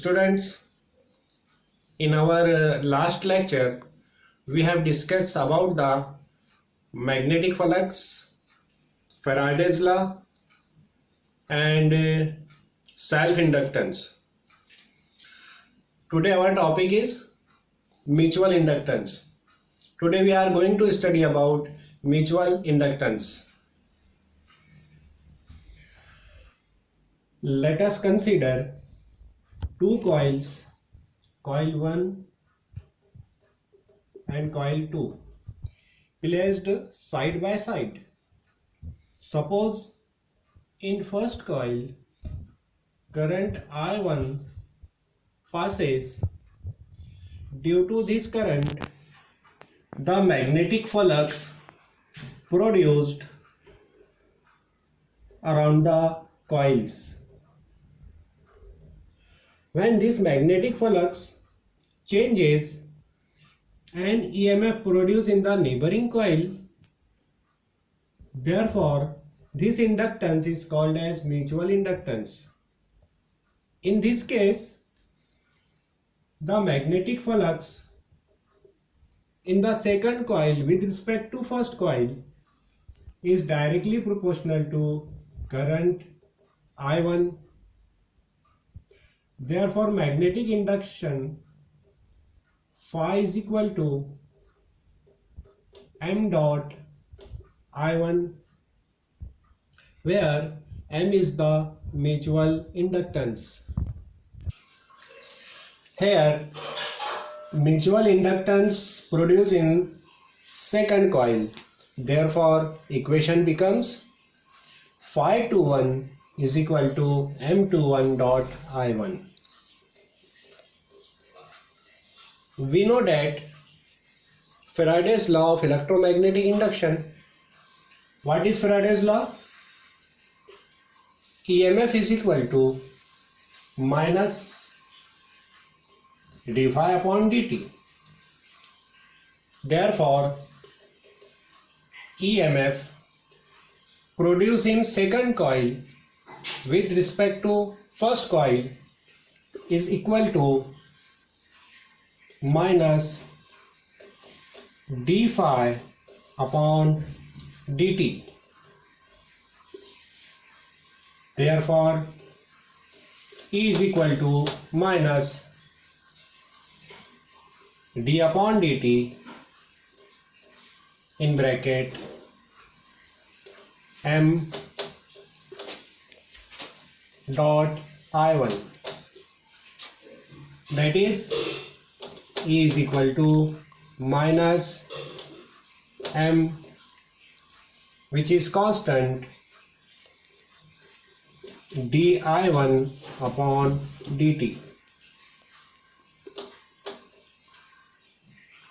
Students, in our last lecture, we have discussed about the magnetic flux, Faraday's law, and self-inductance. Today our topic is mutual inductance. Today we are going to study about mutual inductance. Let us consider two coils, coil 1 and coil 2, placed side by side. Suppose in first coil current I1 passes. Due to this current, the magnetic flux produced around the coils. When this magnetic flux changes, an EMF produced in the neighboring coil. Therefore, this inductance is called as mutual inductance. In this case, the magnetic flux in the second coil with respect to first coil is directly proportional to current I1. Therefore, magnetic induction phi is equal to m dot I1, where m is the mutual inductance. Here, mutual inductance produced in second coil. Therefore, equation becomes phi 21 is equal to m21 dot I1. We know that Faraday's law of electromagnetic induction. What is Faraday's law? EMF is equal to minus d phi upon dt. Therefore, EMF produced in second coil with respect to first coil is equal to minus d phi upon dt. Therefore, E is equal to minus d upon dt in bracket m dot I1. That is, E is equal to minus m, which is constant, di1 upon dt.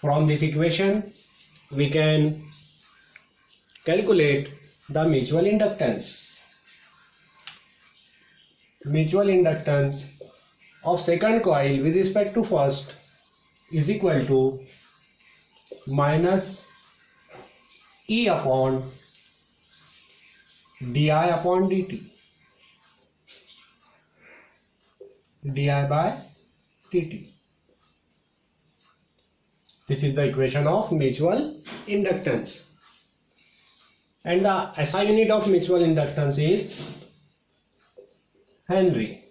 From this equation, we can calculate the mutual inductance. Mutual inductance of second coil with respect to first is equal to minus E upon di upon dt, di by dt. This is the equation of mutual inductance. And the SI unit of mutual inductance is Henry.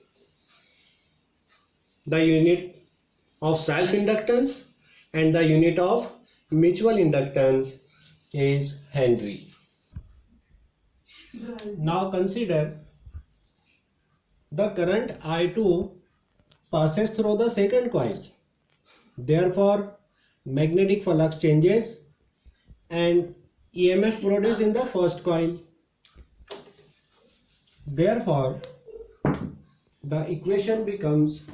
The unit of self-inductance and the unit of mutual inductance is Henry. Now consider the current I2 passes through the second coil. Therefore, magnetic flux changes and EMF produced in the first coil. Therefore, the equation becomes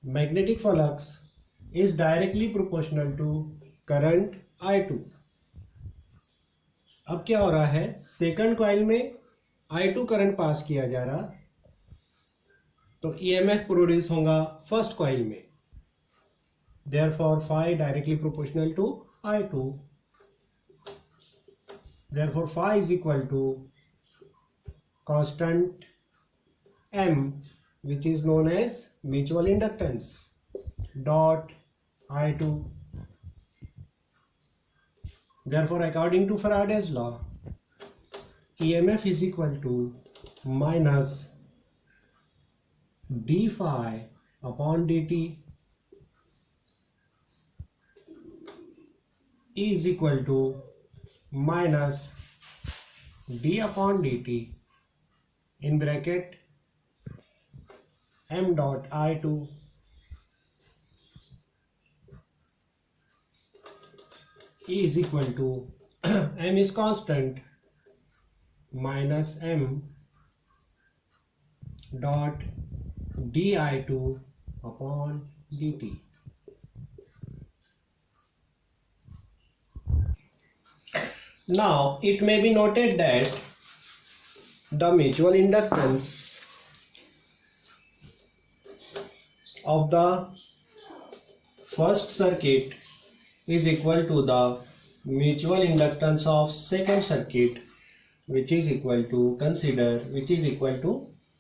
magnetic flux is directly proportional to current I2. अब क्या हो रहा है, second coil में I2 current pass किया जा रहा, तो EMF प्रोड्यूस होगा फर्स्ट कॉइल में. Therefore, phi directly proportional to I2. Therefore, phi is equal to constant M, which is known as mutual inductance, dot I2. Therefore, according to Faraday's law, EMF is equal to minus d phi upon dt is equal to minus d upon dt in bracket m dot I2 is equal to m is constant minus m dot di2 upon dt. Now it may be noted that the mutual inductance of the first circuit is equal to the mutual inductance of second circuit, which is equal to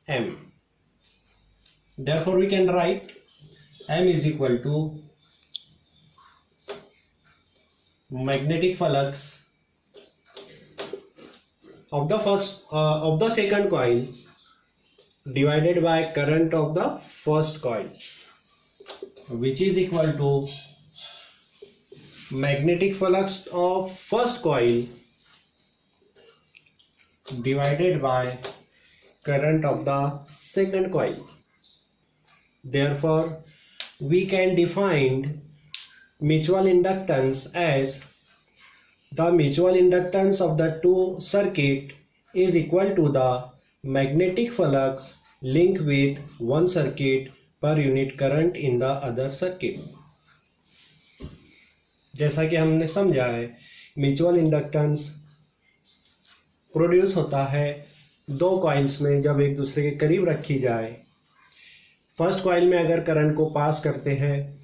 M. Therefore, we can write M is equal to magnetic flux of the second coil divided by current of the first coil, which is equal to magnetic flux of first coil divided by current of the second coil. Therefore, we can define mutual inductance as the mutual inductance of the two circuit is equal to the magnetic flux linked with one circuit per unit current in the other circuit. जैसा कि हमने समझा है, mutual inductance produce होता है दो coils में जब एक दूसरे के करीब रखी जाए। फर्स्ट कॉइल में अगर करंट को पास करते हैं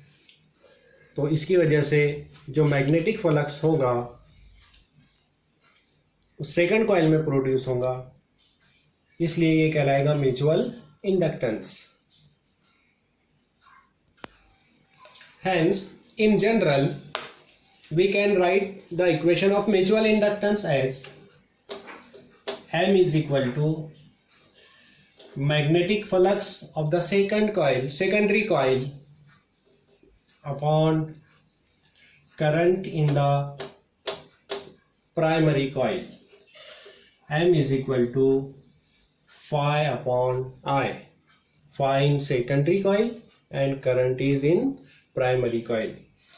तो इसकी वजह से जो मैग्नेटिक फ्लक्स होगा उस सेकंड कॉइल में प्रोड्यूस होगा, इसलिए ये कहलाएगा mutual inductance. Hence, in general, we can write the equation of mutual inductance as M is equal to magnetic flux of the secondary coil upon current in the primary coil. M is equal to phi upon I. Phi in secondary coil and current is in primary coil.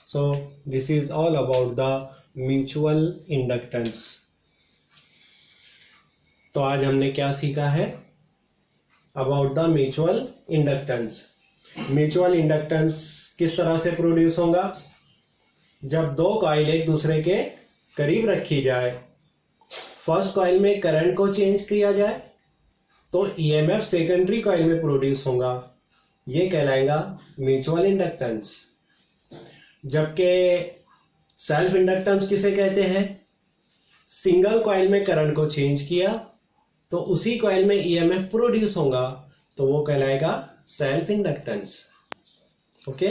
So this is all about the mutual inductance. तो आज हमने क्या सीखा है about the mutual inductance. Mutual inductance किस तरह से produce होगा? जब दो कॉइल एक दूसरे के करीब रखी जाए, फर्स्ट कॉइल में करंट को चेंज किया जाए तो ईएमएफ सेकेंडरी कॉइल में प्रोड्यूस होगा, ये कहलाएगा म्यूचुअल इंडक्टेंस। जबकि सेल्फ इंडक्टेंस किसे कहते हैं? सिंगल कॉइल में करंट को चेंज किया तो उसी कॉइल में ईएमएफ प्रोड्यूस होगा, तो वो कहलाएगा सेल्फ इंडक्टेंस। ओके।